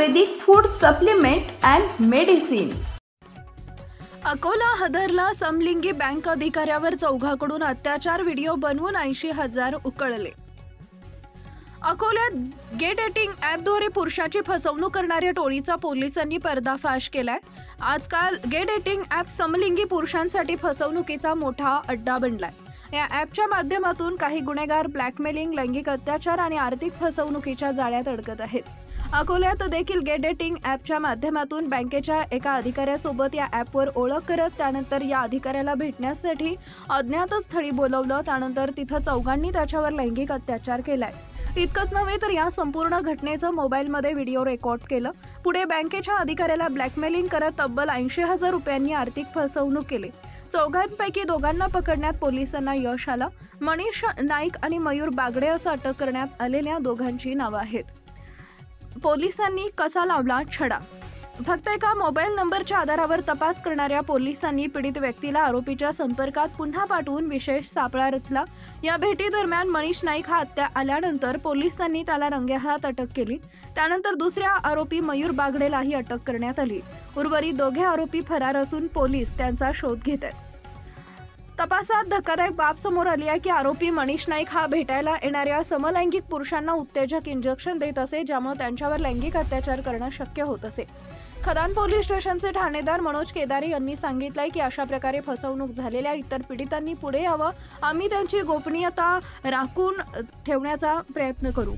Ayurvedic food supplement and medicine. Akola हदरला समलिंगी bank अधिकाऱ्यावर चौघाकडून अत्याचार व्हिडिओ बनवून 80,000 उकळले। अकोल्यात गे डेटिंग ॲपद्वारे पुरुषाची फसवणूक करणाऱ्या टोळीचा पोलिसांनी पर्दाफाश केलाय। आजकाल गे डेटिंग ॲप समलिंगी पुरुषांसाठी फसवणुकीचा मोठा अड्डा बनलाय। या ॲपच्या माध्यमातून काही गुन्हेगार ब्लॅकमेलिंग, लैंगिक अत्याचार आणि आर्थिक फसवणुकीच्या जाळ्यात अडकत आहेत। अकोल्यात देखील गे डेटिंग ॲपच्या माध्यमातून बँकेच्या एका अधिकाऱ्यासोबत या ॲपवर ओळख करत त्यानंतर या अधिकाऱ्याला भेटण्यासाठी अज्ञात स्थळी बोलवलं। त्यानंतर तिथं चौघांनी त्याच्यावर लैंगिक अत्याचार केलाय। इतकंच नव्हे तर या संपूर्ण घटनेचं मोबाईलमध्ये व्हिडिओ रेकॉर्ड केलं। पुढे बँकेच्या अधिकाऱ्याला ब्लॅकमेलिंग करत तब्बल 80,000 रुपयांनी आर्थिक फसवणूक केली। चौघांपैकी दोघांना पकडण्यात पोलिसांना यश आलं। मनीष नाईक आणि मयूर बागडे असं अटक करण्यात आलेल्या दोघांची नावं आहेत। पोलिसांनी कसा लावला छडा? फक्त एका मोबाईल नंबरच्या आधारावर तपास करणाऱ्या पोलिसांनी पीडित व्यक्तीला आरोपीच्या संपर्कात पुन्हा पाठवून विशेष सापळा रचला। या भेटीदरम्यान मनीष नाईक हा आल्यानंतर पोलिसांनी त्याला रंगेहात अटक केली। त्यानंतर दुसऱ्या आरोपी मयूर बागडेलाही अटक करण्यात आली। उर्वरित दोघे आरोपी फरार असून पोलीस त्यांचा शोध घेत आहेत। तपासात धक्कादायक बाब समोर आली आहे की आरोपी मनीष नाईक हा भेटायला येणाऱ्या समलैंगिक पुरुषांना उत्तेजक इंजेक्शन देत असे, ज्यामुळे त्यांच्यावर लैंगिक अत्याचार करणं शक्य होत असे। खदान पोलीस स्टेशनचे ठाणेदार मनोज केदारे यांनी सांगितलंय की अशा प्रकारे फसवणूक झालेल्या इतर पीडितांनी पुढे यावं, आम्ही त्यांची गोपनीयता राखून ठेवण्याचा प्रयत्न करू।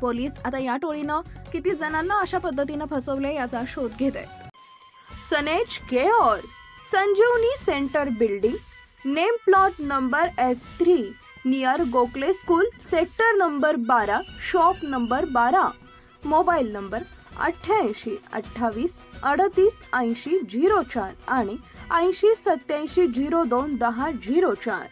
पोलीस आता या टोळीनं किती जणांना अशा पद्धतीनं फसवले याचा शोध घेत आहेत। सनेज care Sanjeevani centre building, name plot number F3 near Gokhale school, sector number 12, shop number 12, mobile number 88 28 38 80 04 आणि 80 87 02 10 04।